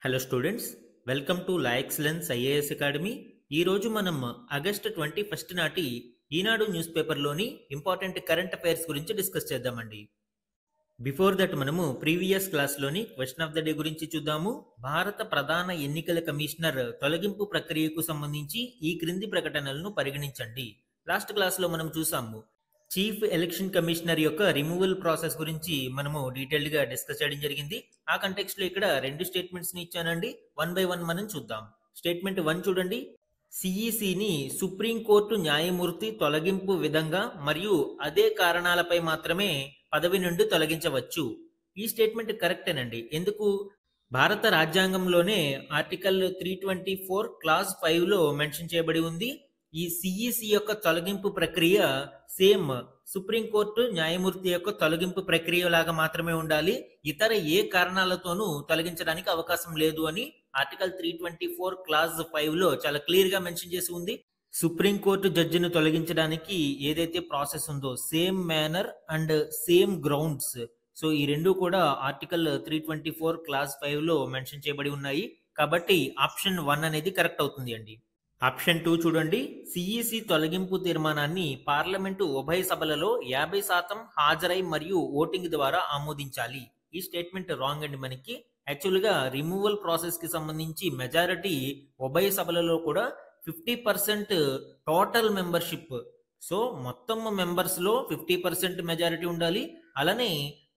Hello students, welcome to La Excellence IAS Academy. ఈరోజు మనం August 21 నాటి ఈనాడు న్యూస్ పేపర్లోని ఇంపార్టెంట్ కరెంట్ అఫైర్స్ గురించి డిస్కస్ చేద్దామండి. బిఫోర్ దట్ మనము ప్రీవియస్ క్లాస్లోని క్వశ్చన్ ఆఫ్ ద డే గురించి చూద్దాము. భారత ప్రధాన ఎన్నికల కమిషనర్ తొలగింపు ప్రక్రియకు సంబంధించి ఈ క్రింది ప్రకటనలను పరిగణించండి. లాస్ట్ క్లాస్లో మనం చూసాము చీఫ్ ఎలక్షన్ కమిషనర్ యొక్క రిమూవల్ ప్రాసెస్ గురించి మనము డీటెయిల్డ్గా డిస్కస్ చేయడం జరిగింది. ఆ కంటెక్స్ట్లో ఇక్కడ రెండు స్టేట్మెంట్స్ని ఇచ్చానండి. వన్ బై వన్ మనం చూద్దాం. స్టేట్మెంట్ 1 చూడండి. సిఈసిని సుప్రీంకోర్టు న్యాయమూర్తి తొలగింపు విధంగా మరియు అదే కారణాలపై మాత్రమే పదవి నుండి తొలగించవచ్చు. ఈ స్టేట్మెంట్ కరెక్టేనండి. ఎందుకు? భారత రాజ్యాంగంలోనే ఆర్టికల్ 324 క్లాజ్ 5లో మెన్షన్ చేయబడి ఉంది. ఈ సిఈసి యొక్క తొలగింపు ప్రక్రియ సేమ్ సుప్రీంకోర్టు న్యాయమూర్తి యొక్క తొలగింపు ప్రక్రియ లాగా మాత్రమే ఉండాలి. ఇతర ఏ కారణాలతోనూ తొలగించడానికి అవకాశం లేదు అని ఆర్టికల్ 324 క్లాజ్ 5లో చాలా క్లియర్ గా మెన్షన్ చేసి ఉంది. సుప్రీంకోర్టు జడ్జిని తొలగించడానికి ఏదైతే ప్రాసెస్ ఉందో same manner and same grounds, so ఈ రెండు కూడా ఆర్టికల్ 324 క్లాజ్ 5లో మెన్షన్ చేయబడి ఉన్నాయి. కాబట్టి ఆప్షన్ 1 అనేది కరెక్ట్ అవుతుంది అండి. ఆప్షన్ 2 చూడండి. సిఈసి తొలగింపు తీర్మానాన్ని పార్లమెంటు ఉభయ సభలలో 50% హాజరై మరియు ఓటింగ్ ద్వారా ఆమోదించాలి. ఈ స్టేట్మెంట్ రాంగ్ అండి. మనకి యాక్చువల్గా రిమూవల్ ప్రాసెస్ కి సంబంధించి మెజారిటీ ఉభయ సభలలో కూడా 50% టోటల్ మెంబర్షిప్, సో మొత్తం మెంబర్స్ లో 50% మెజారిటీ ఉండాలి. అలానే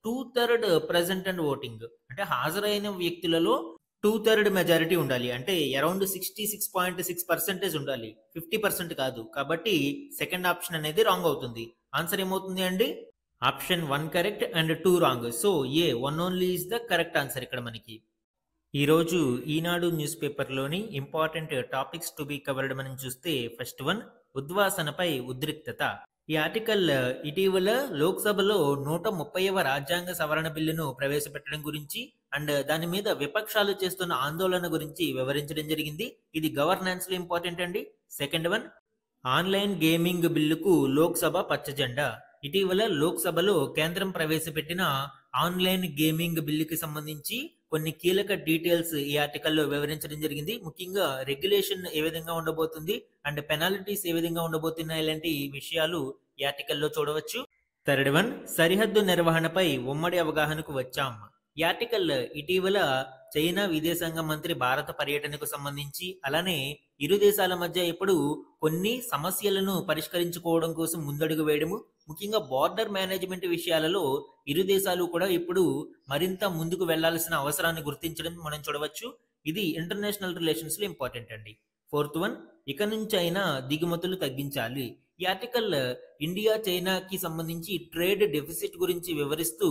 2/3 ప్రెజెంట్ అండ్ ఓటింగ్, అంటే హాజరైన వ్యక్తులలో 2/3 మెజారిటీ ఉండాలి. అంటే అరౌండ్ 66.6% ఉండాలి, 50% కాదు. కాబట్టి సెకండ్ ఆప్షన్ అనేది రాంగ్ అవుతుంది. ఆన్సర్ ఏమవుతుంది అండి? Option 1 correct and 2 wrong. So A 1 only is the correct answer ఇక్కడ మనకి. ఈరోజు ఈనాడు న్యూస్ పేపర్లోని important topics to be covered మనం చూస్తే ఫస్ట్ వన్, ఉద్వాసనపై ఉద్రిక్తత. ఈ ఆర్టికల్ ఇటీవల లోక్సభలో 130వ రాజ్యాంగ సవరణ బిల్లును ప్రవేశపెట్టడం గురించి అండ్ దాని మీద విపక్షాలు చేస్తున్న ఆందోళన గురించి వివరించడం జరిగింది. ఇది గవర్నెన్స్ లో ఇంపార్టెంట్ అండి. సెకండ్ వన్, ఆన్లైన్ గేమింగ్ బిల్లుకు లోక్సభ పచ్చజెండా. ఇటీవల లోక్సభలో కేంద్రం ప్రవేశపెట్టిన ఆన్లైన్ గేమింగ్ బిల్లుకి సంబంధించి కొన్ని కీలక డీటెయిల్స్ ఈ ఆర్టికల్లో వివరించడం జరిగింది. ముఖ్యంగా రెగ్యులేషన్ ఏ విధంగా ఉండబోతుంది అండ్ పెనాల్టీస్ ఏ విధంగా ఉండబోతున్నాయి, ఇలాంటి విషయాలు ఈ ఆర్టికల్లో చూడవచ్చు. థర్డ్ వన్, సరిహద్దు నిర్వహణపై ఉమ్మడి అవగాహనకు వచ్చాం. ఈ ఆర్టికల్ ఇటీవల చైనా విదేశాంగ మంత్రి భారత పర్యటనకు సంబంధించి అలానే ఇరు దేశాల మధ్య ఇప్పుడు కొన్ని సమస్యలను పరిష్కరించుకోవడం కోసం ముందడుగు వేయడము, ముఖ్యంగా బార్డర్ మేనేజ్మెంట్ విషయాలలో ఇరు దేశాలు కూడా ఇప్పుడు మరింత ముందుకు వెళ్లాల్సిన అవసరాన్ని గుర్తించడం మనం చూడవచ్చు. ఇది ఇంటర్నేషనల్ రిలేషన్స్ లో ఇంపార్టెంట్ అండి. ఫోర్త్ వన్, ఇక నుంచి అయినా దిగుమతులు తగ్గించాలి. ఈ ఆర్టికల్ ఇండియా చైనాకి సంబంధించి ట్రేడ్ డెఫిసిట్ గురించి వివరిస్తూ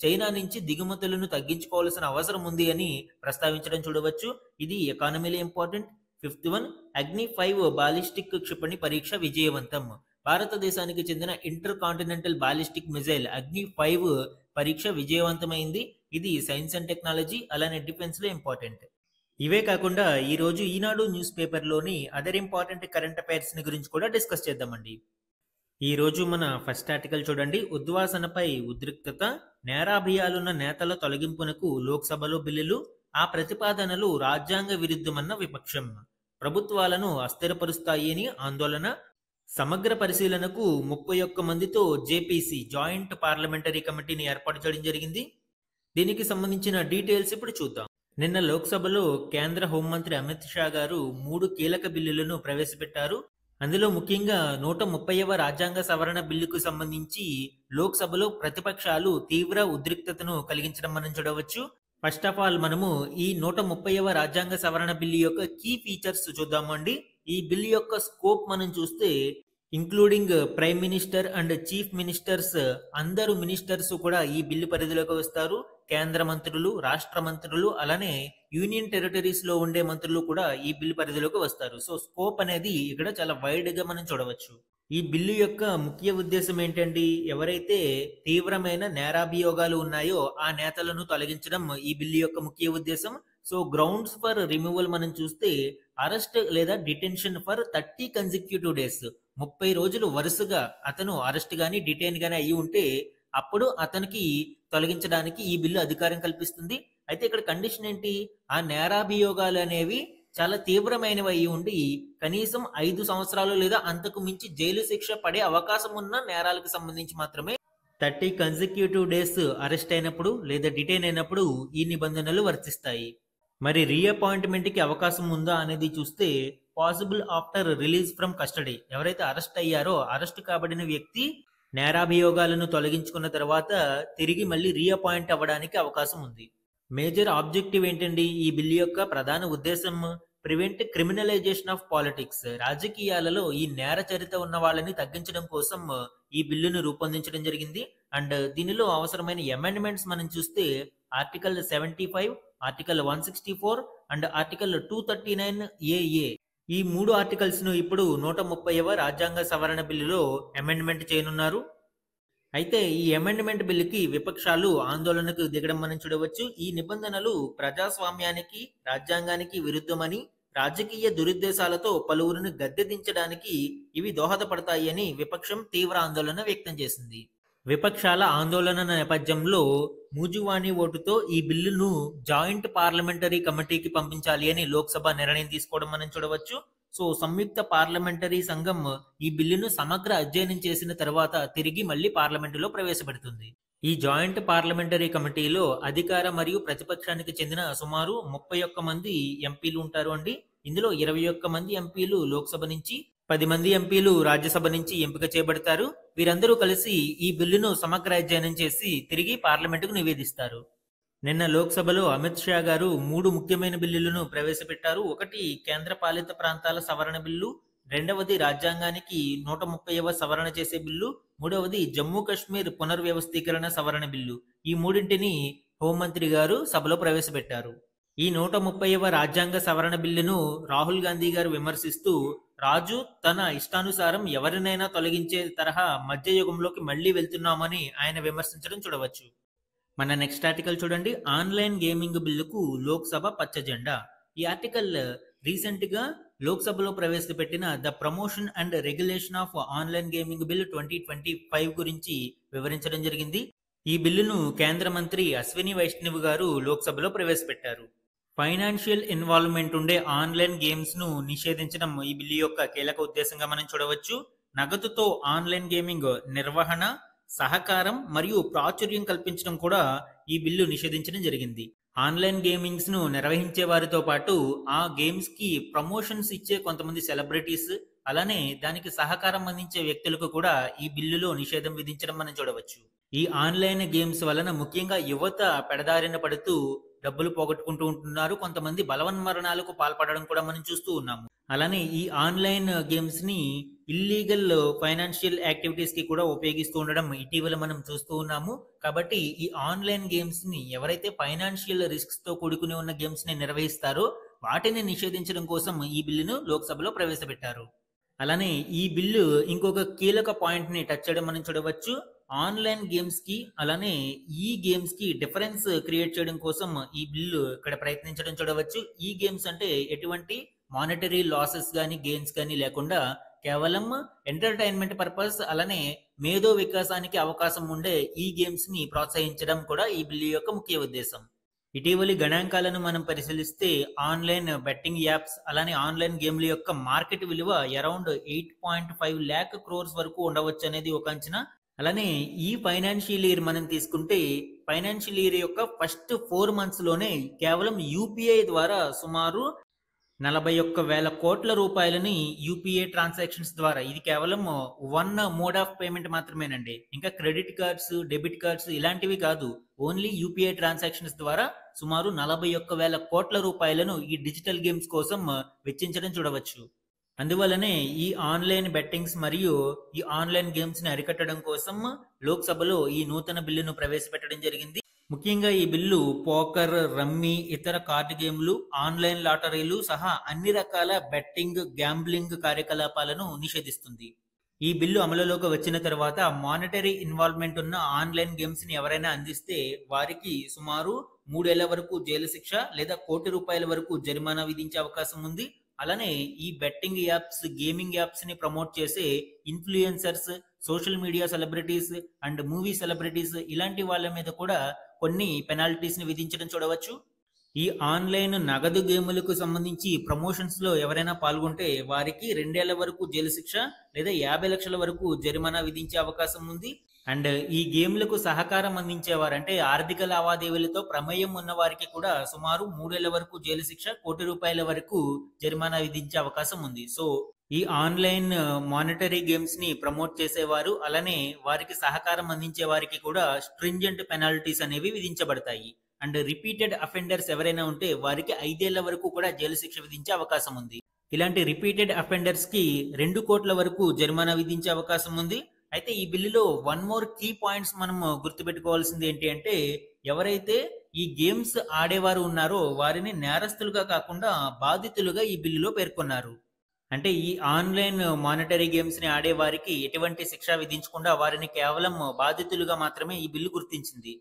చైనా నుంచి దిగుమతులను తగ్గించుకోవాల్సిన అవసరం ఉంది అని ప్రస్తావించడం చూడవచ్చు. ఇది ఎకానమీలో ఇంపార్టెంట్. ఫిఫ్త్ వన్, అగ్ని 5 బాలిస్టిక్ క్షిపణి పరీక్ష విజయవంతం. భారతదేశానికి చెందిన ఇంటర్ కాంటినెంటల్ బాలిస్టిక్ మిజైల్ అగ్ని 5 పరీక్ష విజయవంతమైంది. ఇది సైన్స్ అండ్ టెక్నాలజీ అలానే డిఫెన్స్ లో ఇంపార్టెంట్. ఇవే కాకుండా ఈ రోజు ఈనాడు న్యూస్ పేపర్లోని అదర్ ఇంపార్టెంట్ కరెంట్ అఫైర్స్ గురించి కూడా డిస్కస్ చేద్దామండి. ఈ రోజు మన ఫస్ట్ ఆర్టికల్ చూడండి. ఉద్వాసనపై ఉద్రిక్తత, నేరాభియాలున్న నేతల తొలగింపునకు లోక్సభలో బిల్లులు, ఆ ప్రతిపాదనలు రాజ్యాంగ విరుద్ధమన్న విపక్షం, ప్రభుత్వాలను అస్థిరపరుస్తాయి అని ఆందోళన, సమగ్ర పరిశీలనకు 31 మందితో జేపీసీ జాయింట్ పార్లమెంటరీ కమిటీని ఏర్పాటు చేయడం జరిగింది. దీనికి సంబంధించిన డీటెయిల్స్ ఇప్పుడు చూద్దాం. నిన్న లోక్సభలో కేంద్ర హోంమంత్రి అమిత్ షా గారు 3 కీలక బిల్లులను ప్రవేశపెట్టారు. అందులో ముఖ్యంగా 130వ రాజ్యాంగ సవరణ బిల్లుకు సంబంధించి లోక్సభలో ప్రతిపక్షాలు తీవ్ర ఉద్రిక్తతను కలిగించడం మనం చూడవచ్చు. ఫస్ట్ ఆఫ్ ఆల్ మనము ఈ 130వ రాజ్యాంగ సవరణ బిల్లు యొక్క కీ ఫీచర్స్ చూద్దాము అండి. ఈ బిల్లు యొక్క స్కోప్ మనం చూస్తే including prime minister and chief ministers, అందరు మినిస్టర్స్ కూడా ఈ బిల్లు పరిధిలోకి వస్తారు. కేంద్ర మంత్రులు, రాష్ట్ర మంత్రులు అలానే యూనియన్ టెరిటరీస్ లో ఉండే మంత్రులు కూడా ఈ బిల్లు పరిధిలోకి వస్తారు. సో స్కోప్ అనేది ఇక్కడ చాలా వైడ్ గా మనం చూడవచ్చు. ఈ బిల్లు యొక్క ముఖ్య ఉద్దేశం ఏంటండి? ఎవరైతే తీవ్రమైన నేరాభియోగాలు ఉన్నాయో ఆ నేతలను తొలగించడం ఈ బిల్లు యొక్క ముఖ్య ఉద్దేశం. సో గ్రౌండ్స్ ఫర్ రిమూవల్ మనం చూస్తే అరెస్ట్ లేదా డిటెన్షన్ ఫర్ 30 కన్సిక్యూటివ్ డేస్, 30 రోజులు వరుసగా అతను అరెస్ట్ గానీ డిటైన్ గానీ అయ్యి ఉంటే అప్పుడు అతనికి తొలగించడానికి ఈ బిల్లు అధికారం కల్పిస్తుంది. అయితే ఇక్కడ కండిషన్ ఏంటి? ఆ నేరాభియోగాలు అనేవి చాలా తీవ్రమైనవి అయి ఉండి కనీసం 5 సంవత్సరాలు లేదా అంతకు మించి జైలు శిక్ష పడే అవకాశం ఉన్న నేరాలకు సంబంధించి మాత్రమే 30 కన్సిక్యూటివ్ డేస్ అరెస్ట్ అయినప్పుడు లేదా డిటైన్ అయినప్పుడు ఈ నిబంధనలు వర్తిస్తాయి. మరి రీఅపాయింట్మెంట్ కి అవకాశం ఉందా అనేది చూస్తే possible after release from custody. ఎవరైతే అరెస్ట్ అయ్యారో అరెస్ట్ కాబడిన వ్యక్తి నేరాభియోగాలను తొలగించుకున్న తర్వాత తిరిగి మళ్ళీ రీఅపాయింట్ అవ్వడానికి అవకాశం ఉంది. మేజర్ ఆబ్జెక్టివ్ ఏంటండి? ఈ బిల్లు యొక్క ప్రధాన ఉద్దేశం ప్రివెంట్ క్రిమినలైజేషన్ ఆఫ్ పాలిటిక్స్. రాజకీయాలలో ఈ నేర చరిత్ర ఉన్న వాళ్ళని తగ్గించడం కోసం ఈ బిల్లును రూపొందించడం జరిగింది. అండ్ దీనిలో అవసరమైన అమెండ్మెంట్స్ మనం చూస్తే article 75, article 164 and article 239 AA ఈ 3 ఆర్టికల్స్ ను ఇప్పుడు 130వ రాజ్యాంగ సవరణ బిల్లులో అమెండ్మెంట్ చేయనున్నారు. అయితే ఈ అమెండ్మెంట్ బిల్లుకి విపక్షాలు ఆందోళనకు దిగడం మనం చూడవచ్చు. ఈ నిబంధనలు ప్రజాస్వామ్యానికి, రాజ్యాంగానికి విరుద్ధమని, రాజకీయ దురుద్దేశాలతో పలువురిని గద్దెదించడానికి ఇవి దోహదపడతాయి అని విపక్షం తీవ్ర ఆందోళన వ్యక్తం చేసింది. విపక్షాల ఆందోళన నేపథ్యంలో మూజువాణి ఓటుతో ఈ బిల్లును జాయింట్ పార్లమెంటరీ కమిటీకి పంపించాలి అని లోక్సభ నిర్ణయం తీసుకోవడం మనం చూడవచ్చు. సో సంయుక్త పార్లమెంటరీ సంఘం ఈ బిల్లును సమగ్ర అధ్యయనం చేసిన తర్వాత తిరిగి మళ్ళీ పార్లమెంటులో ప్రవేశపెడుతుంది. ఈ జాయింట్ పార్లమెంటరీ కమిటీలో అధికార మరియు ప్రతిపక్షానికి చెందిన సుమారు 31 మంది ఎంపీలు ఉంటారు అండి. ఇందులో 21 మంది ఎంపీలు లోక్సభ నుంచి, 10 మంది ఎంపీలు రాజ్యసభ నుంచి ఎంపిక చేయబడతారు. వీరందరూ కలిసి ఈ బిల్లును సమగ్ర అధ్యయనం చేసి తిరిగి పార్లమెంటుకు నివేదిస్తారు. నిన్న లోక్సభలో అమిత్ షా గారు 3 ముఖ్యమైన బిల్లులను ప్రవేశపెట్టారు. ఒకటి కేంద్ర పాలిత ప్రాంతాల సవరణ బిల్లు, రెండవది రాజ్యాంగానికి 130వ సవరణ చేసే బిల్లు, మూడవది జమ్మూ కాశ్మీర్ పునర్వ్యవస్థీకరణ సవరణ బిల్లు. ఈ మూడింటిని హోంమంత్రి గారు సభలో ప్రవేశపెట్టారు. ఈ 130వ రాజ్యాంగ సవరణ బిల్లును రాహుల్ గాంధీ గారు విమర్శిస్తూ రాజు తన ఇష్టానుసారం ఎవరినైనా తొలగించే తరహా మధ్యయుగంలోకి మళ్లీ వెళ్తున్నామని ఆయన విమర్శించడం చూడవచ్చు. మన నెక్స్ట్ ఆర్టికల్ చూడండి. ఆన్లైన్ గేమింగ్ బిల్లుకు లోక్సభ పచ్చజెండా. ఈ ఆర్టికల్ రీసెంట్ గా లోక్సభలో ప్రవేశపెట్టిన the promotion and regulation of online gaming bill 2025 గురించి వివరించడం జరిగింది. ఈ బిల్లును కేంద్ర మంత్రి అశ్విని వైష్ణవ్ గారు లోక్సభలో ప్రవేశపెట్టారు. ఫైనాన్షియల్ ఇన్వాల్వ్మెంట్ ఉండే ఆన్లైన్ గేమ్స్ ను నిషేధించడం ఈ బిల్లు యొక్క కీలక ఉద్దేశంగా మనం చూడవచ్చు. నగదుతో ఆన్లైన్ గేమింగ్ నిర్వహణ, సహకారం మరియు ప్రాచుర్యం కల్పించడం కూడా ఈ బిల్లు నిషేధించడం జరిగింది. ఆన్లైన్ గేమింగ్స్ ను నిర్వహించే వారితో పాటు ఆ గేమ్స్ కి ప్రమోషన్స్ ఇచ్చే కొంతమంది సెలబ్రిటీస్, అలానే దానికి సహకారం అందించే వ్యక్తులకు కూడా ఈ బిల్లులో నిషేధం విధించడం మనం చూడవచ్చు. ఈ ఆన్లైన్ గేమ్స్ వలన ముఖ్యంగా యువత పెడదారిన పడుతూ డబ్బులు పోగొట్టుకుంటూ ఉంటున్నారు. కొంతమంది బలవన్మరణాలకు పాల్పడడం కూడా మనం చూస్తూ ఉన్నాము. అలానే ఈ ఆన్లైన్ గేమ్స్ ని ఇల్లీగల్ ఫైనాన్షియల్ యాక్టివిటీస్ కి కూడా ఉపయోగిస్తూ ఉండడం ఇటీవల మనం చూస్తూ ఉన్నాము. కాబట్టి ఈ ఆన్లైన్ గేమ్స్ ని ఎవరైతే ఫైనాన్షియల్ రిస్క్స్ తో కూడుకుని ఉన్న గేమ్స్ ని నిర్వహిస్తారో వాటిని నిషేధించడం కోసం ఈ బిల్లును లోక్సభలో ప్రవేశపెట్టారు. అలానే ఈ బిల్లు ఇంకొక కీలక పాయింట్ ని టచ్ చేయడం మనం చూడవచ్చు. ఆన్లైన్ గేమ్స్ కి అలానే ఈ గేమ్స్ కి డిఫరెన్స్ క్రియేట్ చేయడం కోసం ఈ బిల్లు ఇక్కడ ప్రయత్నించడం చూడవచ్చు. ఈ గేమ్స్ అంటే ఎటువంటి మానిటరీ లాసెస్ కానీ గెయిన్స్ కానీ లేకుండా కేవలం ఎంటర్టైన్మెంట్ పర్పస్, అలానే మేధో వికాసానికి అవకాశం ఉండే ఈ గేమ్స్ ని ప్రోత్సహించడం కూడా ఈ బిల్లు యొక్క ముఖ్య ఉద్దేశం. ఇటీవలి గణాంకాలను మనం పరిశీలిస్తే ఆన్లైన్ బెట్టింగ్ యాప్స్ అలానే ఆన్లైన్ గేమ్ల యొక్క మార్కెట్ విలువ అరౌండ్ 8.5 lakh crores వరకు ఉండవచ్చు అనేది ఒక అంచనా. అలానే ఈ ఫైనాన్షియల్ ఇయర్ మనం తీసుకుంటే ఫైనాన్షియల్ ఇయర్ యొక్క ఫస్ట్ 4 months లోనే కేవలం యూపీఐ ద్వారా సుమారు 41,000 కోట్ల రూపాయలని యూపీఐ ట్రాన్సాక్షన్స్ ద్వారా, ఇది కేవలం 1 మోడ్ ఆఫ్ పేమెంట్ మాత్రమేనండి. ఇంకా క్రెడిట్ కార్డ్స్, డెబిట్ కార్డ్స్ ఇలాంటివి కాదు. ఓన్లీ యూపీఐ ట్రాన్సాక్షన్స్ ద్వారా సుమారు 41,000 కోట్ల రూపాయలను ఈ డిజిటల్ గేమ్స్ కోసం వెచ్చించడం చూడవచ్చు. అందువల్లనే ఈ ఆన్లైన్ బెట్టింగ్స్ మరియు ఈ ఆన్లైన్ గేమ్స్ ని అరికట్టడం కోసం లోక్సభలో ఈ నూతన బిల్లును ప్రవేశపెట్టడం జరిగింది. ముఖ్యంగా ఈ బిల్లు పోకర్, రమ్మీ, ఇతర కార్డు గేమ్లు, ఆన్లైన్ లాటరీలు సహా అన్ని రకాల బెట్టింగ్, గ్యాంబ్లింగ్ కార్యకలాపాలను నిషేధిస్తుంది. ఈ బిల్లు అమలులోకి వచ్చిన తర్వాత మానిటరీ ఇన్వాల్వ్మెంట్ ఉన్న ఆన్లైన్ గేమ్స్ ని ఎవరైనా అందిస్తే వారికి సుమారు 3 ఏళ్ల వరకు జైలు శిక్ష లేదా ₹1 కోటి వరకు జరిమానా విధించే అవకాశం ఉంది. అలానే ఈ బెట్టింగ్ యాప్స్, గేమింగ్ యాప్స్ ని ప్రమోట్ చేసే influencers, social media celebrities and movie celebrities ఇలాంటి వాళ్ళ మీద కూడా కొన్ని పెనాల్టీస్ని విధించడం చూడవచ్చు. ఈ ఆన్లైన్ నగదు గేములకు సంబంధించి ప్రమోషన్స్లో ఎవరైనా పాల్గొంటే వారికి 2 ఏళ్ల వరకు జైలు శిక్ష లేదా 50 లక్షల వరకు జరిమానా విధించే అవకాశం ఉంది. అండ్ ఈ గేమ్లకు సహకారం అందించేవారు అంటే ఆర్థిక లావాదేవీలతో ప్రమేయం ఉన్న వారికి కూడా సుమారు 3 ఏళ్ల వరకు జైలు శిక్ష, ₹1,00,00,000 వరకు జరిమానా విధించే అవకాశం ఉంది. సో ఈ ఆన్లైన్ మానిటరీ గేమ్స్ ని ప్రమోట్ చేసేవారు అలానే వారికి సహకారం అందించే వారికి కూడా స్ట్రింజెంట్ పెనాల్టీస్ అనేవి విధించబడతాయి. అండ్ రిపీటెడ్ అఫెండర్స్ ఎవరైనా ఉంటే వారికి 5 ఏళ్ల వరకు కూడా జైలు శిక్ష విధించే అవకాశం ఉంది. ఇలాంటి రిపీటెడ్ అఫెండర్స్ కి 2 కోట్ల వరకు జరిమానా విధించే అవకాశం ఉంది. అయితే ఈ బిల్లులో వన్ మోర్ కీ పాయింట్స్ మనం గుర్తుపెట్టుకోవాల్సింది ఏంటి అంటే ఎవరైతే ఈ గేమ్స్ ఆడేవారు ఉన్నారో వారిని నేరస్తులుగా కాకుండా బాధితులుగా ఈ బిల్లులో పేర్కొన్నారు. అంటే ఈ ఆన్లైన్ మానిటరీ గేమ్స్ ని ఆడే వారికి ఎటువంటి శిక్ష విధించకుండా వారిని కేవలం బాధితులుగా మాత్రమే ఈ బిల్లు గుర్తించింది.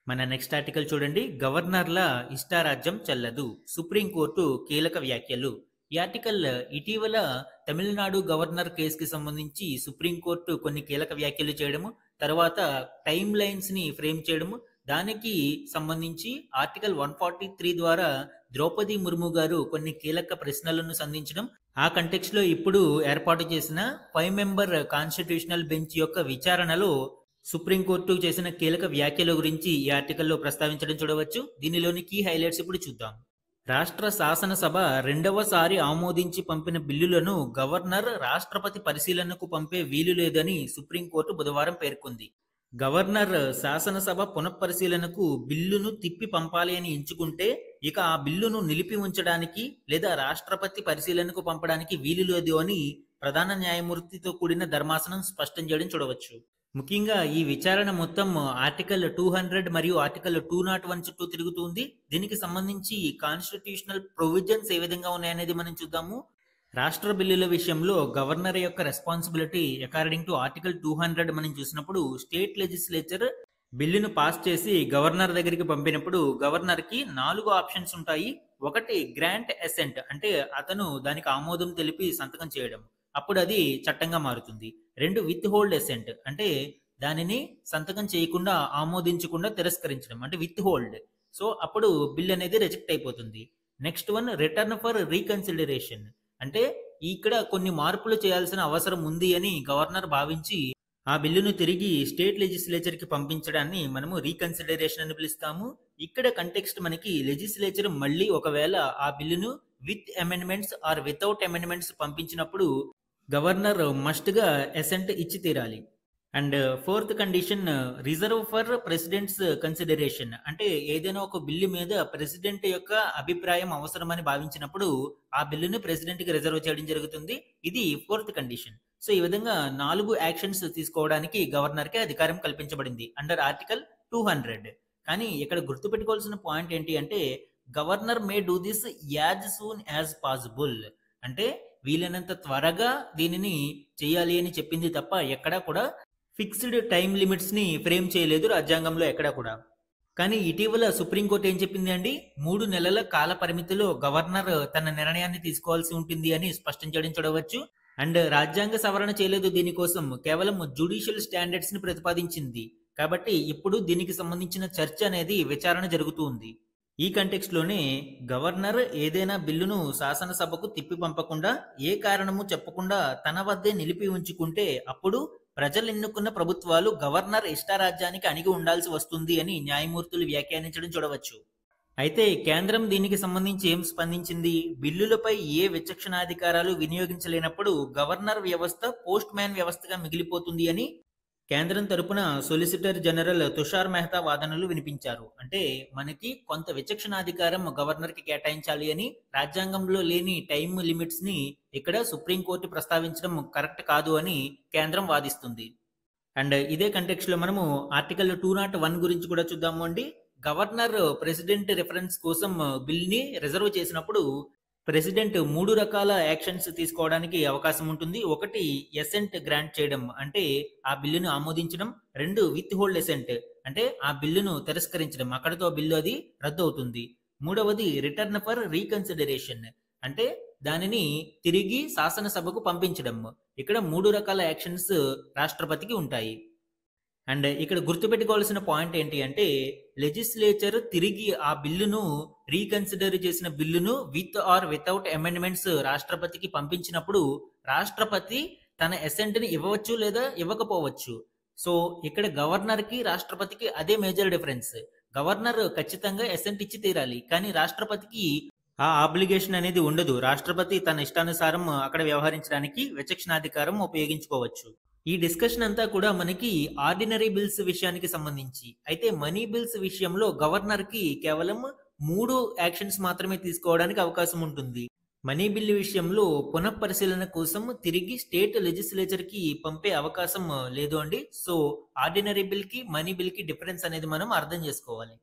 మన నెక్స్ట్ ఆర్టికల్ చూడండి. గవర్నర్ల ఇష్టారాజ్యం చెల్లదు, సుప్రీంకోర్టు కీలక వ్యాఖ్యలు. ఈ ఆర్టికల్ ఇటీవల తమిళనాడు గవర్నర్ కేసుకి సంబంధించి సుప్రీంకోర్టు కొన్ని కీలక వ్యాఖ్యలు చేయడము, తర్వాత టైమ్ లైన్స్ ని ఫ్రేమ్ చేయడము, దానికి సంబంధించి ఆర్టికల్ 143 ద్వారా ద్రౌపది ముర్ము గారు కొన్ని కీలక ప్రశ్నలను సంధించడం, ఆ కంటెక్స్ట్ లో ఇప్పుడు ఏర్పాటు చేసిన 5 మెంబర్ కాన్స్టిట్యూషనల్ బెంచ్ యొక్క విచారణలో సుప్రీంకోర్టు చేసిన కీలక వ్యాఖ్యల గురించి ఈ ఆర్టికల్లో ప్రస్తావించడం చూడవచ్చు. దీనిలోని కీ హైలైట్స్ ఇప్పుడు చూద్దాం. రాష్ట్ర శాసనసభ రెండవసారి ఆమోదించి పంపిన బిల్లులను గవర్నర్ రాష్ట్రపతి పరిశీలనకు పంపే వీలు లేదని సుప్రీంకోర్టు బుధవారం పేర్కొంది. గవర్నర్ శాసనసభ పునఃపరిశీలనకు బిల్లును తిప్పి పంపాలి అని ఎంచుకుంటే ఇక ఆ బిల్లును నిలిపి ఉంచడానికి లేదా రాష్ట్రపతి పరిశీలనకు పంపడానికి వీలు లేదు అని ప్రధాన న్యాయమూర్తితో కూడిన ధర్మాసనం స్పష్టం చేయడం చూడవచ్చు. ముఖ్యంగా ఈ విచారణ మొత్తం ఆర్టికల్ 200 మరియు ఆర్టికల్ 201 చుట్టూ తిరుగుతుంది. దీనికి సంబంధించి కాన్స్టిట్యూషనల్ ప్రొవిజన్స్ ఏ విధంగా ఉన్నాయనేది మనం చూద్దాము. రాష్ట్ర బిల్లుల విషయంలో గవర్నర్ యొక్క రెస్పాన్సిబిలిటీ అకార్డింగ్ టు ఆర్టికల్ 200 మనం చూసినప్పుడు స్టేట్ లెజిస్లేచర్ బిల్లును పాస్ చేసి గవర్నర్ దగ్గరికి పంపినప్పుడు గవర్నర్ కి 4 ఆప్షన్స్ ఉంటాయి. ఒకటి గ్రాంట్ అసెంట్ అంటే అతను దానికి ఆమోదం తెలిపి సంతకం చేయడం, అప్పుడు అది చట్టంగా మారుతుంది. 2 విత్ హోల్డ్ అసెంట్ అంటే దానిని సంతకం చేయకుండా ఆమోదించకుండా తిరస్కరించడం అంటే విత్ హోల్డ్, సో అప్పుడు బిల్ అనేది రిజెక్ట్ అయిపోతుంది. Next one return for reconsideration అంటే ఇక్కడ కొన్ని మార్పులు చేయాల్సిన అవసరం ఉంది అని గవర్నర్ భావించి ఆ బిల్లును తిరిగి స్టేట్ లెజిస్లేచర్ కి పంపించడాన్ని మనము రీకన్సిడరేషన్ అని పిలుస్తాము. ఇక్కడ కంటెక్స్ట్ మనకి లెజిస్లేచర్ మళ్ళీ ఒకవేళ ఆ బిల్లును with amendments or without amendments పంపించినప్పుడు గవర్నర్ మస్ట్ గా అసెంట్ ఇచ్చి తీరాలి. And fourth condition reserve for president's consideration అంటే ఏదైనా ఒక బిల్లు మీద ప్రెసిడెంట్ యొక్క అభిప్రాయం అవసరమని భావించినప్పుడు ఆ బిల్లును ప్రెసిడెంట్ కి రిజర్వ్ చేయడం జరుగుతుంది. ఇది ఫోర్త్ కండిషన్. సో ఈ విధంగా 4 యాక్షన్స్ తీసుకోవడానికి గవర్నర్ కి అధికారం కల్పించబడింది అండర్ ఆర్టికల్ 200. కానీ ఇక్కడ గుర్తుపెట్టుకోవాల్సిన పాయింట్ ఏంటి అంటే governor May do this as soon as possible అంటే వీలైనంత త్వరగా దీనిని చేయాలి అని చెప్పింది తప్ప ఎక్కడా కూడా ఫిక్స్డ్ టైం లిమిట్స్ ని ఫ్రేమ్ చేయలేదు రాజ్యాంగంలో ఎక్కడా కూడా. కానీ ఇటీవల సుప్రీంకోర్టు ఏం చెప్పింది అండి, 3 నెలల కాల పరిమితిలో గవర్నర్ తన నిర్ణయాన్ని తీసుకోవాల్సి ఉంటుంది అని స్పష్టం చేయడం చూడవచ్చు. అండ్ రాజ్యాంగ సవరణ చేయలేదు, దీనికోసం కేవలం జ్యుడిషియల్ స్టాండర్డ్స్ ని ప్రతిపాదించింది. కాబట్టి ఇప్పుడు దీనికి సంబంధించిన చర్చ అనేది విచారణ జరుగుతూ ఉంది. ఈ కంటెక్స్ట్ లోనే గవర్నర్ ఏదైనా బిల్లును శాసనసభకు తిప్పి పంపకుండా ఏ కారణము చెప్పకుండా తన వద్దే నిలిపి ఉంచుకుంటే అప్పుడు ప్రజలు ఎన్నుకున్న ప్రభుత్వాలు గవర్నర్ ఇష్టారాజ్యానికి అణిగి ఉండాల్సి వస్తుంది అని న్యాయమూర్తులు వ్యాఖ్యానించడం చూడవచ్చు. అయితే కేంద్రం దీనికి సంబంధించి ఏం స్పందించింది, బిల్లులపై ఏ విచక్షణాధికారాలు వినియోగించలేనప్పుడు గవర్నర్ వ్యవస్థ పోస్ట్ మ్యాన్ వ్యవస్థగా మిగిలిపోతుంది అని కేంద్రం తరపున సొలిసిటర్ జనరల్ తుషార్ మెహతా వాదనలు వినిపించారు. అంటే మనకి కొంత విచక్షణాధికారం గవర్నర్ కి కేటాయించాలి అని, రాజ్యాంగంలో లేని టైం లిమిట్స్ ని ఇక్కడ సుప్రీంకోర్టు ప్రస్తావించడం కరెక్ట్ కాదు అని కేంద్రం వాదిస్తుంది. అండ్ ఇదే కంటెక్స్ట్ లో మనము ఆర్టికల్ 201 గురించి కూడా చూద్దాము అండి. గవర్నర్ ప్రెసిడెంట్ రిఫరెన్స్ కోసం బిల్ ని రిజర్వ్ చేసినప్పుడు ప్రెసిడెంట్ 3 రకాల యాక్షన్స్ తీసుకోవడానికి అవకాశం ఉంటుంది. ఒకటి ఎసెంట్ గ్రాంట్ చేయడం అంటే ఆ బిల్లును ఆమోదించడం, 2 విత్ హోల్డ్ ఎసెంట్ అంటే ఆ బిల్లును తిరస్కరించడం, అక్కడతో బిల్లు అది రద్దు అవుతుంది. 3వది రిటర్న్ ఫర్ రీకన్సిడరేషన్ అంటే దానిని తిరిగి శాసనసభకు పంపించడం. ఇక్కడ 3 రకాల యాక్షన్స్ రాష్ట్రపతికి ఉంటాయి. అండ్ ఇక్కడ గుర్తుపెట్టుకోవాల్సిన పాయింట్ ఏంటి అంటే లెజిస్లేచర్ తిరిగి ఆ బిల్లును రీకన్సిడర్ చేసిన బిల్లును విత్ ఆర్ వితౌట్ అమెండ్మెంట్స్ రాష్ట్రపతికి పంపించినప్పుడు రాష్ట్రపతి తన అసెంట్ ని ఇవ్వవచ్చు లేదా ఇవ్వకపోవచ్చు. సో ఇక్కడ గవర్నర్ కి రాష్ట్రపతికి అదే మేజర్ డిఫరెన్స్. గవర్నర్ ఖచ్చితంగా అసెంట్ ఇచ్చి తీరాలి, కానీ రాష్ట్రపతికి ఆ ఆబ్లిగేషన్ అనేది ఉండదు. రాష్ట్రపతి తన ఇష్టానుసారం అక్కడ వ్యవహరించడానికి విచక్షణాధికారం ఉపయోగించుకోవచ్చు. ఈ డిస్కషన్ అంతా కూడా మనకి ఆర్డినరీ బిల్స్ విషయానికి సంబంధించి. అయితే మనీ బిల్స్ విషయంలో గవర్నర్ కి కేవలం 3 యాక్షన్స్ మాత్రమే తీసుకోవడానికి అవకాశం ఉంటుంది. మనీ బిల్ విషయంలో పునఃపరిశీలన కోసం తిరిగి స్టేట్ లెజిస్లేచర్ కి పంపే అవకాశం లేదు అండి. సో ఆర్డినరీ బిల్ కి మనీ బిల్ కి డిఫరెన్స్ అనేది మనం అర్థం చేసుకోవాలి.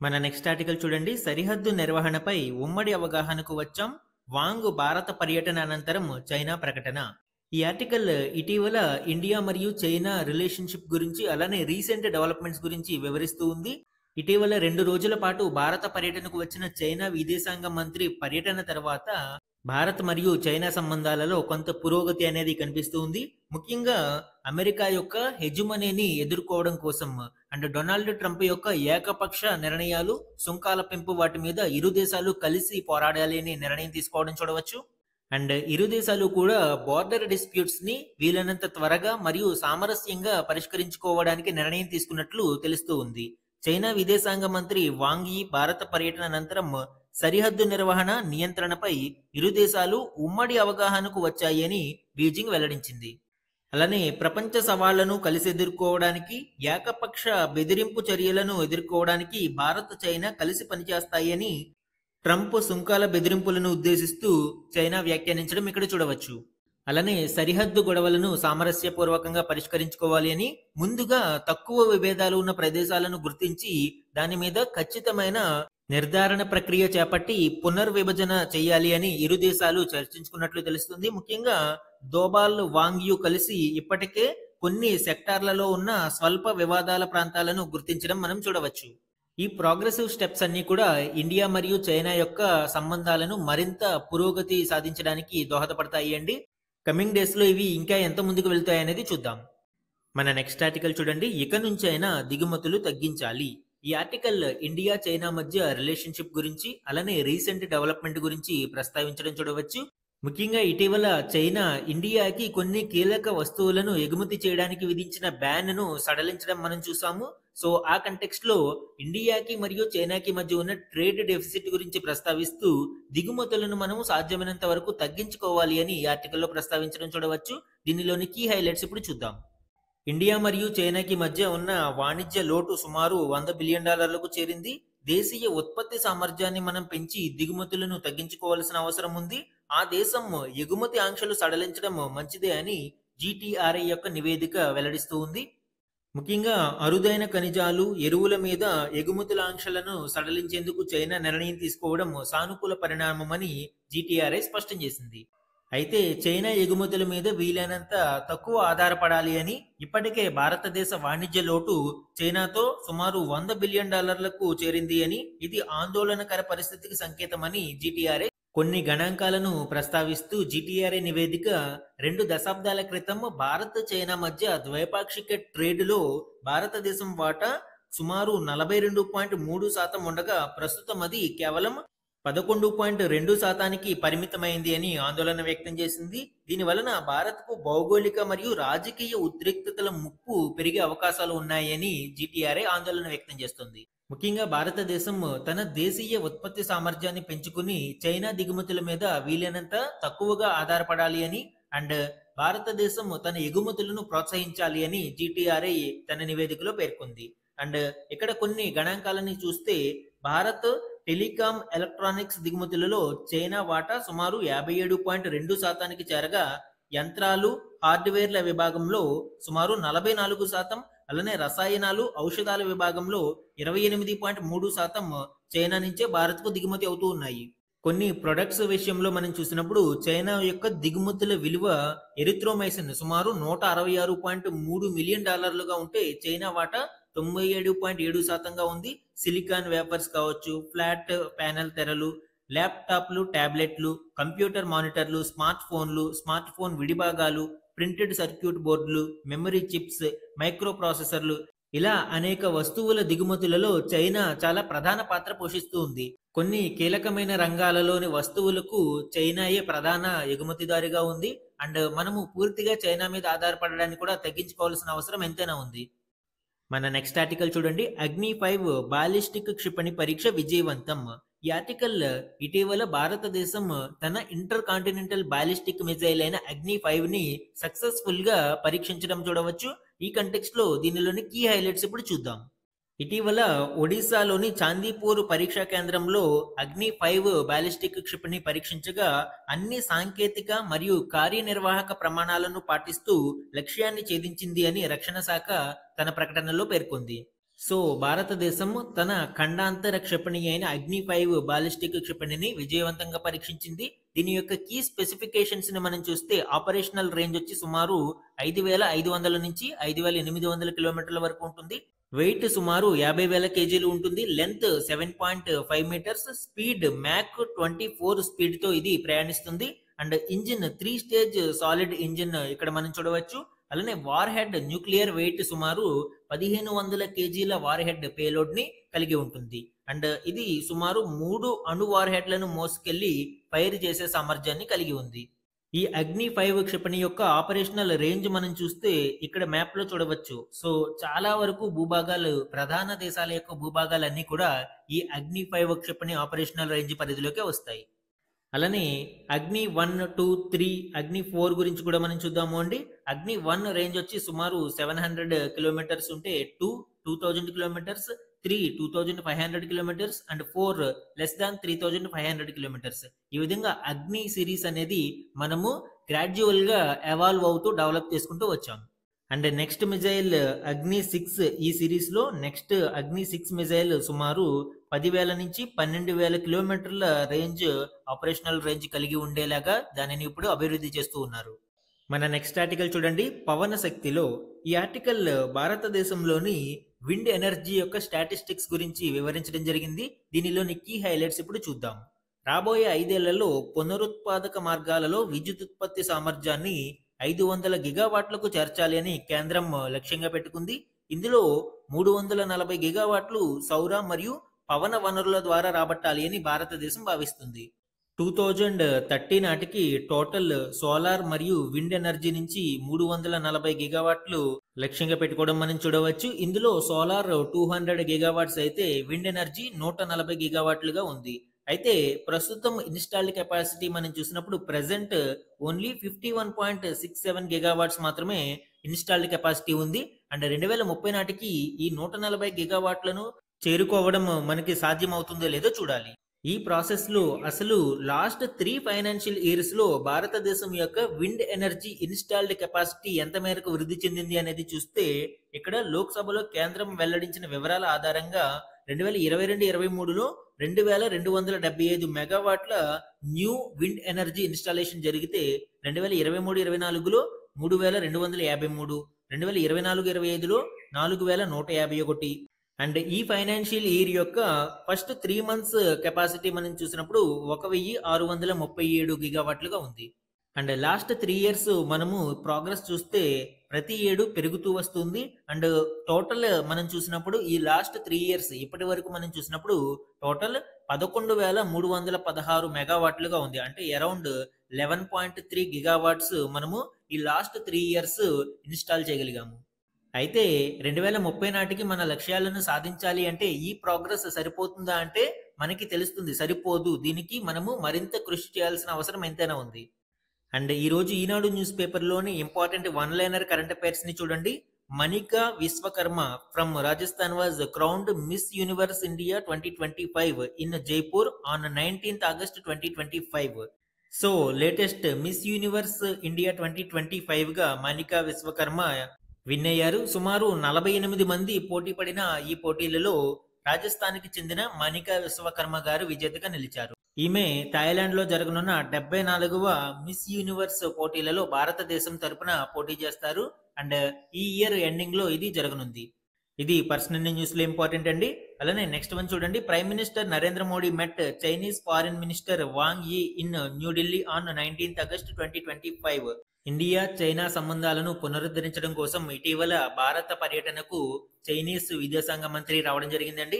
మన నెక్స్ట్ ఆర్టికల్ చూడండి. సరిహద్దు నిర్వహణపై ఉమ్మడి అవగాహనకు వచ్చాం, వాంగ్ భారత పర్యటన అనంతరం చైనా ప్రకటన. ఈ ఆర్టికల్ ఇటీవల ఇండియా మరియు చైనా రిలేషన్షిప్ గురించి, అలానే రీసెంట్ డెవలప్మెంట్స్ గురించి వివరిస్తూ ఉంది. ఇటీవల 2 రోజుల పాటు భారత పర్యటనకు వచ్చిన చైనా విదేశాంగ మంత్రి పర్యటన తర్వాత భారత్ మరియు చైనా సంబంధాలలో కొంత పురోగతి అనేది కనిపిస్తూ ఉంది. ముఖ్యంగా అమెరికా యొక్క హెజుమనీని ఎదుర్కోవడం కోసం అండ్ డొనాల్డ్ ట్రంప్ యొక్క ఏకపక్ష నిర్ణయాలు, సుంకాల పెంపు, వాటి మీద ఇరు దేశాలు కలిసి పోరాడాలి అని నిర్ణయం తీసుకోవడం చూడవచ్చు. అండ్ ఇరు దేశాలు కూడా బార్డర్ డిస్ప్యూట్స్ ని వీలైనంత త్వరగా మరియు సామరస్యంగా పరిష్కరించుకోవడానికి నిర్ణయం తీసుకున్నట్లు తెలుస్తూ ఉంది. చైనా విదేశాంగ మంత్రి వాంగ్ యీ భారత పర్యటన అనంతరం సరిహద్దు నిర్వహణ, నియంత్రణపై ఇరు దేశాలు ఉమ్మడి అవగాహనకు వచ్చాయని బీజింగ్ వెల్లడించింది. అలానే ప్రపంచ సవాళ్లను కలిసి ఎదుర్కోవడానికి, ఏకపక్ష బెదిరింపు చర్యలను ఎదుర్కోవడానికి భారత్, చైనా కలిసి పనిచేస్తాయని ట్రంప్ సుంకాల బెదిరింపులను ఉద్దేశిస్తూ చైనా వ్యాఖ్యానించడం ఇక్కడ చూడవచ్చు. అలానే సరిహద్దు గొడవలను సామరస్యపూర్వకంగా పరిష్కరించుకోవాలి అని, ముందుగా తక్కువ విభేదాలు ఉన్న ప్రదేశాలను గుర్తించి దాని మీద ఖచ్చితమైన నిర్ధారణ ప్రక్రియ చేపట్టి పునర్విభజన చేయాలి అని ఇరు దేశాలు చర్చించుకున్నట్లు తెలుస్తుంది. ముఖ్యంగా దోబాల్, వాంగ్ యు కలిసి ఇప్పటికే కొన్ని సెక్టార్లలో ఉన్న స్వల్ప వివాదాల ప్రాంతాలను గుర్తించడం మనం చూడవచ్చు. ఈ ప్రోగ్రెసివ్ స్టెప్స్ అన్ని కూడా ఇండియా మరియు చైనా యొక్క సంబంధాలను మరింత పురోగతి సాధించడానికి దోహదపడతాయి అండి. కమింగ్ డేస్ లో ఇవి ఇంకా ఎంత ముందుకు వెళ్తాయి అనేది చూద్దాం. మన నెక్స్ట్ ఆర్టికల్ చూడండి. ఇక నుంచైనా దిగుమతులు తగ్గించాలి. ఈ ఆర్టికల్ ఇండియా చైనా మధ్య రిలేషన్షిప్ గురించి, అలానే రీసెంట్ డెవలప్మెంట్ గురించి ప్రస్తావించడం చూడవచ్చు. ముఖ్యంగా ఇటీవల చైనా ఇండియాకి కొన్ని కీలక వస్తువులను ఎగుమతి చేయడానికి విధించిన బ్యాన్ ను సడలించడం మనం చూసాము. సో ఆ కంటెక్స్ట్ లో ఇండియాకి మరియు చైనాకి మధ్య ఉన్న ట్రేడ్ డెఫిసిట్ గురించి ప్రస్తావిస్తూ దిగుమతులను మనం సాధ్యమైనంత వరకు తగ్గించుకోవాలి అని ఈ ఆర్టికల్లో ప్రస్తావించడం చూడవచ్చు. దీనిలోని కీ హైలైట్స్ ఇప్పుడు చూద్దాం. ఇండియా మరియు చైనాకి మధ్య ఉన్న వాణిజ్య లోటు సుమారు $100 బిలియన్ చేరింది. దేశీయ ఉత్పత్తి సామర్థ్యాన్ని మనం పెంచి దిగుమతులను తగ్గించుకోవాల్సిన అవసరం ఉంది. ఆ దేశం ఎగుమతి ఆంక్షలు సడలించడం మంచిదే అని GTRI యొక్క నివేదిక వెల్లడిస్తూ ఉంది. ముఖ్యంగా అరుదైన ఖనిజాలు, ఎరువుల మీద ఎగుమతుల ఆంక్షలను సడలించేందుకు చైనా నిర్ణయం తీసుకోవడం సానుకూల పరిణామమని GTRI స్పష్టం చేసింది. అయితే చైనా ఎగుమతుల మీద వీలైనంత తక్కువ ఆధారపడాలి అని, ఇప్పటికే భారతదేశ వాణిజ్య లోటు చైనాతో సుమారు $100 బిలియన్ చేరింది అని, ఇది ఆందోళనకర పరిస్థితికి సంకేతమని GTRI కొన్ని గణాంకాలను ప్రస్తావిస్తూ GTRI నివేదిక 2 దశాబ్దాల క్రితం భారత్, చైనా మధ్య ద్వైపాక్షిక ట్రేడ్లో భారతదేశం వాటా సుమారు 42.3% ఉండగా ప్రస్తుతం అది కేవలం 11.2% పరిమితమైంది అని ఆందోళన వ్యక్తం చేసింది. దీని వలన భారత్కు భౌగోళిక మరియు రాజకీయ ఉద్రిక్తతల ముప్పు పెరిగే అవకాశాలు ఉన్నాయని GTRI ఆందోళన వ్యక్తం చేస్తుంది. ముఖ్యంగా భారతదేశం తన దేశీయ ఉత్పత్తి సామర్థ్యాన్ని పెంచుకుని చైనా దిగుమతుల మీద వీలైనంత తక్కువగా ఆధారపడాలి అని, అండ్ భారతదేశం తన ఎగుమతులను ప్రోత్సహించాలి అని GTRI తన నివేదికలో పేర్కొంది. అండ్ ఇక్కడ కొన్ని గణాంకాలని చూస్తే భారత్ టెలికాం, ఎలక్ట్రానిక్స్ దిగుమతులలో చైనా వాటా సుమారు 57.2%కి చేరగా, యంత్రాలు, హార్డ్వేర్ల విభాగంలో సుమారు 44%, అలానే రసాయనాలు, ఔషధాల విభాగంలో 28.3% చైనా నుంచే భారత్కు దిగుమతి అవుతూ ఉన్నాయి. కొన్ని ప్రొడక్ట్స్ విషయంలో మనం చూసినప్పుడు చైనా యొక్క దిగుమతుల విలువ ఎరిథ్రోమైసిన్ సుమారు $166.3 మిలియన్ ఉంటే చైనా వాటా 97.7%గా ఉంది. సిలికాన్ వేపర్స్ కావచ్చు, ఫ్లాట్ ప్యానెల్ తెరలు, ల్యాప్టాప్లు, టాబ్లెట్లు, కంప్యూటర్ మానిటర్లు, స్మార్ట్ ఫోన్లు, స్మార్ట్ ఫోన్ విడిభాగాలు, ప్రింటెడ్ సర్క్యూట్ బోర్డులు, మెమరీ చిప్స్, మైక్రో ప్రాసెసర్లు, ఇలా అనేక వస్తువుల దిగుమతులలో చైనా చాలా ప్రధాన పాత్ర పోషిస్తూ ఉంది. కొన్ని కీలకమైన రంగాలలోని వస్తువులకు చైనాయే ప్రధాన ఎగుమతిదారుగా ఉంది. అండ్ మనము పూర్తిగా చైనా మీద ఆధారపడడాన్ని కూడా తగ్గించుకోవాల్సిన అవసరం ఎంతైనా ఉంది. మన నెక్స్ట్ ఆర్టికల్ చూడండి. అగ్ని-5 బాలిస్టిక్ క్షిపణి పరీక్ష విజయవంతం. ఈ ఆర్టికల్ ఇటీవల భారతదేశం తన ఇంటర్ కాంటినెంటల్ బాలిస్టిక్ మిజైల్ అయిన అగ్ని-5 ని సక్సెస్ఫుల్ గా పరీక్షించడం చూడవచ్చు. ఈ కంటెక్స్ట్ లో దీనిలోని కీ హైలైట్స్ ఇప్పుడు చూద్దాం. ఇటీవల ఒడిశాలోని చాందీపూర్ పరీక్షా కేంద్రంలో అగ్ని-5 బాలిస్టిక్ క్షిపణి పరీక్షించగా అన్ని సాంకేతిక మరియు కార్యనిర్వాహక ప్రమాణాలను పాటిస్తూ లక్ష్యాన్ని ఛేదించింది అని రక్షణ శాఖ తన ప్రకటనలో పేర్కొంది. సో భారతదేశం తన ఖండాంతర క్షిపణి అయిన అగ్ని-5 బాలిస్టిక్ క్షిపణిని విజయవంతంగా పరీక్షించింది. దీని యొక్క కీ స్పెసిఫికేషన్స్ ని మనం చూస్తే ఆపరేషనల్ రేంజ్ వచ్చి సుమారు 5,500 నుంచి 5,800 కిలోమీటర్ల వరకు ఉంటుంది. వెయిట్ సుమారు 50,000 కేజీలు ఉంటుంది. Length 7.5 metres. Speed Mach 24 speed తో ఇది ప్రయాణిస్తుంది. And engine 3 stage solid engine ఇక్కడ మనం చూడవచ్చు. అలానే వార్ హెడ్ న్యూక్లియర్ వెయిట్ సుమారు 1,500 కేజీల వార్ హెడ్ పేలోడ్ ని కలిగి ఉంటుంది. అండ్ ఇది సుమారు 3 అణు వార్ హెడ్లను మోసుకెళ్లి ఫైర్ చేసే సామర్థ్యాన్ని కలిగి ఉంది. ఈ అగ్ని-5 క్షిపణి యొక్క ఆపరేషనల్ రేంజ్ మనం చూస్తే ఇక్కడ మ్యాప్ లో చూడవచ్చు. సో చాలా వరకు భూభాగాలు, ప్రధాన దేశాల యొక్క భూభాగాలన్నీ కూడా ఈ అగ్ని-5 క్షిపణి ఆపరేషనల్ రేంజ్ పరిధిలోకి వస్తాయి. అలానే అగ్ని-1, 2, 3, అగ్ని-4 గురించి కూడా మనం చూద్దాము అండి. అగ్ని-1 రేంజ్ వచ్చి సుమారు 700 కిలోమీటర్స్ ఉంటే 2 2000 kilometres, 3 2500 kilometres and 4 less than 3500 kilometres. ఈ విధంగా అగ్ని సిరీస్ అనేది మనము గ్రాడ్యువల్ గా ఎవాల్వ్ అవుతూ డెవలప్ చేసుకుంటూ వచ్చాం. అండ్ నెక్స్ట్ మిజైల్ అగ్ని-6. ఈ సిరీస్ లో నెక్స్ట్ అగ్ని-6 మిజైల్ సుమారు 10,000 నుంచి 12,000 కిలోమీటర్ల రేంజ్, ఆపరేషనల్ రేంజ్ కలిగి ఉండేలాగా దానిని ఇప్పుడు అభివృద్ధి చేస్తూ ఉన్నారు. మన నెక్స్ట్ ఆర్టికల్ చూడండి. పవన శక్తిలో. ఈ ఆర్టికల్ భారతదేశంలోని విండ్ ఎనర్జీ యొక్క స్టాటిస్టిక్స్ గురించి వివరించడం జరిగింది. దీనిలోని కీ హైలైట్స్ ఇప్పుడు చూద్దాం. రాబోయే 5 ఏళ్లలో పునరుత్పాదక మార్గాలలో విద్యుత్ ఉత్పత్తి సామర్థ్యాన్ని 500 గిగావాట్లకు చేర్చాలి అని కేంద్రం లక్ష్యంగా పెట్టుకుంది. ఇందులో 340 గిగావాట్లు సౌర మరియు పవన వనరుల ద్వారా రాబట్టాలి అని భారతదేశం భావిస్తుంది. 2030 నాటికి టోటల్ సోలార్ మరియు విండ్ ఎనర్జీ నుంచి 340 గిగావాట్లు లక్ష్యంగా పెట్టుకోవడం మనం చూడవచ్చు. ఇందులో సోలార్ 200 గిగావాట్స్ అయితే విండ్ ఎనర్జీ 140 గిగావాట్లుగా ఉంది. అయితే ప్రస్తుతం ఇన్స్టాల్డ్ కెపాసిటీ మనం చూసినప్పుడు ప్రెసెంట్ ఓన్లీ 51.67 గిగావాట్స్ మాత్రమే ఇన్స్టాల్డ్ కెపాసిటీ ఉంది. అండ్ 2030 నాటికి ఈ 140 గిగావాట్లను చేరుకోవడం మనకి సాధ్యం అవుతుందో లేదో చూడాలి. ఈ ప్రాసెస్ లో అసలు లాస్ట్ 3 ఫైనాన్షియల్ ఇయర్స్ లో భారతదేశం యొక్క విండ్ ఎనర్జీ ఇన్స్టాల్డ్ కెపాసిటీ ఎంత మేరకు వృద్ధి చెందింది అనేది చూస్తే ఇక్కడ లోక్సభలో కేంద్రం వెల్లడించిన వివరాల ఆధారంగా 2022-23లో 2,275 మెగావాట్ల న్యూ విండ్ ఎనర్జీ ఇన్స్టాలేషన్ జరిగితే 2023-24లో 3,253, 2024-25లో 4,151. అండ్ ఈ ఫైనాన్షియల్ ఇయర్ యొక్క ఫస్ట్ 3 మంత్స్ కెపాసిటీ మనం చూసినప్పుడు 1,637 గిగావాట్లుగా ఉంది. అండ్ లాస్ట్ 3 ఇయర్స్ మనము ప్రోగ్రెస్ చూస్తే ప్రతి ఏడు పెరుగుతూ వస్తుంది. అండ్ టోటల్ మనం చూసినప్పుడు ఈ లాస్ట్ 3 ఇయర్స్ ఇప్పటి వరకు మనం చూసినప్పుడు టోటల్ 11,316 మెగావాట్లుగా ఉంది. అంటే అరౌండ్ 11.3 గిగావాట్స్ మనము ఈ లాస్ట్ 3 ఇయర్స్ ఇన్స్టాల్ చేయగలిగాము. అయితే 2030 నాటికి మన లక్ష్యాలను సాధించాలి అంటే ఈ ప్రోగ్రెస్ సరిపోతుందా అంటే మనకి తెలుస్తుంది, సరిపోదు. దీనికి మనము మరింత కృషి చేయాల్సిన అవసరం ఎంతైనా ఉంది. అండ్ ఈ రోజు ఈనాడు న్యూస్ పేపర్ లోని ఇంపార్టెంట్ 1 లైనర్ కరెంట్ అఫైర్స్ ని చూడండి. Manika Vishwakarma from Rajasthan was crowned Miss Universe India 2025 in Jaipur on 19th August 2025. So latest Miss Universe India 2025 గా మనికా విశ్వకర్మ విన్ అయ్యారు. సుమారు 48 మంది పోటీ పడిన ఈ పోటీలలో రాజస్థాన్ కి చెందిన మనికా విశ్వకర్మ గారు విజేతగా నిలిచారు. ఈమె థాయిలాండ్ లో జరగనున్న 74వ మిస్ యూనివర్స్ పోటీలలో భారతదేశం తరపున పోటీ చేస్తారు. అండ్ ఈ ఇయర్ ఎండింగ్ లో ఇది జరగనుంది. ఇది పర్సనల్ న్యూస్ లో ఇంపార్టెంట్ అండి. అలానే నెక్స్ట్ వన్ చూడండి. ప్రైమ్ మినిస్టర్ నరేంద్ర మోడీ మెట్ చైనీస్ ఫారిన్ మినిస్టర్ వాంగ్ యీ in New Delhi on 19th August 2025. India China సంబంధాలను పునరుద్ధరించడం కోసం ఇటీవల భారత పర్యటనకు చైనీస్ విదేశాంగ మంత్రి రావడం జరిగిందండి.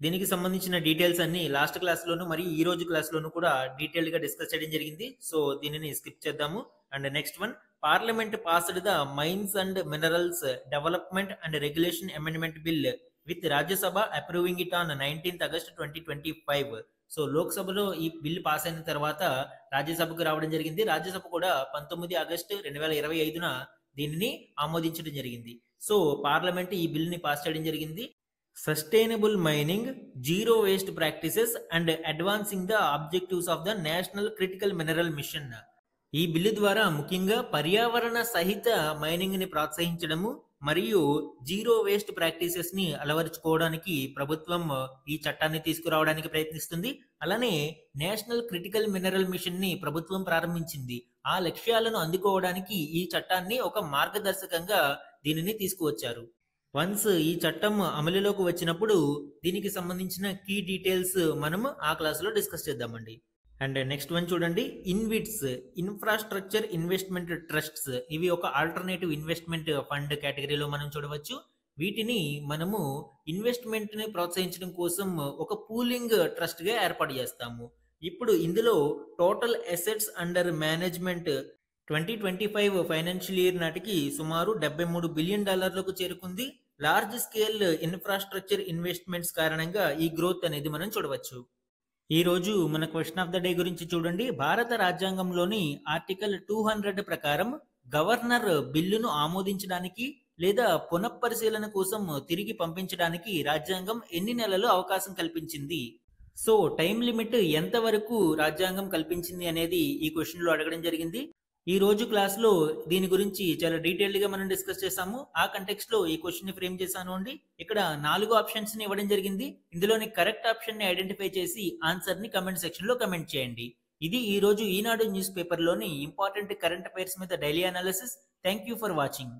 దీనికి సంబంధించిన డీటెయిల్స్ అన్ని లాస్ట్ క్లాస్లోను మరియు ఈ రోజు క్లాస్లోను కూడా డీటెయిల్డ్గా డిస్కస్ చేయడం జరిగింది. సో దీనిని స్కిప్ చేద్దాము. And next one, parliament passed the mines and minerals development and regulation amendment bill with Rajya Sabha approving it on 19th August 2025. So లోక్సభలో ఈ బిల్ పాస్ అయిన తర్వాత రాజ్యసభకు రావడం జరిగింది. రాజ్యసభ కూడా 19 ఆగస్టు 2025న దీనిని ఆమోదించడం జరిగింది. సో పార్లమెంట్ ఈ బిల్ని పాస్ చేయడం జరిగింది. Sustainable mining, zero waste practices and advancing the objectives of the national critical mineral machine. ఈ బిల్లు ద్వారా ముఖ్యంగా పర్యావరణ సహిత మైనింగ్ ని ప్రోత్సహించడము మరియు జీరో వేస్ట్ ప్రాక్టీసెస్ ని అలవరుచుకోవడానికి ప్రభుత్వం ఈ చట్టాన్ని తీసుకురావడానికి ప్రయత్నిస్తుంది. అలానే నేషనల్ క్రిటికల్ మినరల్ మిషన్ ని ప్రభుత్వం ప్రారంభించింది. ఆ లక్ష్యాలను అందుకోవడానికి ఈ చట్టాన్ని ఒక మార్గదర్శకంగా దీనిని తీసుకువచ్చారు. వన్స్ ఈ చట్టం అమలులోకి వచ్చినప్పుడు దీనికి సంబంధించిన కీ డీటెయిల్స్ మనం ఆ క్లాసులో డిస్కస్ చేద్దామండి. అండ్ నెక్స్ట్ వన్ చూడండి, ఇన్విట్స్ ఇన్ఫ్రాస్ట్రక్చర్ ఇన్వెస్ట్మెంట్ ట్రస్ట్స్. ఇవి ఒక ఆల్టర్నేటివ్ ఇన్వెస్ట్మెంట్ ఫండ్ కేటగిరీలో మనం చూడవచ్చు. వీటిని మనము ఇన్వెస్ట్మెంట్ ని ప్రోత్సహించడం కోసం ఒక పూలింగ్ ట్రస్ట్ గా ఏర్పాటు చేస్తాము. ఇప్పుడు ఇందులో total assets under management 2025 financial year నాటికి సుమారు $73 బిలియన్ చేరుకుంది. లార్జ్ స్కేల్ ఇన్ఫ్రాస్ట్రక్చర్ ఇన్వెస్ట్మెంట్స్ కారణంగా ఈ గ్రోత్ అనేది మనం చూడవచ్చు. ఈ రోజు మన క్వశ్చన్ ఆఫ్ ద డే గురించి చూడండి. భారత రాజ్యాంగంలోని ఆర్టికల్ 200 ప్రకారం గవర్నర్ బిల్లును ఆమోదించడానికి లేదా పునఃపరిశీలన కోసం తిరిగి పంపించడానికి రాజ్యాంగం ఎన్ని నెలలు అవకాశం కల్పించింది? సో టైం లిమిట్ ఎంత వరకు రాజ్యాంగం కల్పించింది అనేది ఈ క్వశ్చన్ లో అడగడం జరిగింది. ఈ రోజు క్లాస్ లో దీని గురించి చాలా డీటెయిల్డ్ గా మనం డిస్కస్ చేసాము. ఆ కంటెక్స్ట్ లో ఈ క్వశ్చన్ ని ఫ్రేమ్ చేశాను అండి. ఇక్కడ 4 ఆప్షన్స్ ని ఇవ్వడం జరిగింది. ఇందులోని కరెక్ట్ ఆప్షన్ ని ఐడెంటిఫై చేసి ఆన్సర్ ని కమెంట్ సెక్షన్ లో కమెంట్ చేయండి. ఇది ఈ రోజు ఈనాడు న్యూస్ పేపర్ లోని ఇంపార్టెంట్ కరెంట్ అఫైర్స్ మీద daily analysis. Thank you for watching.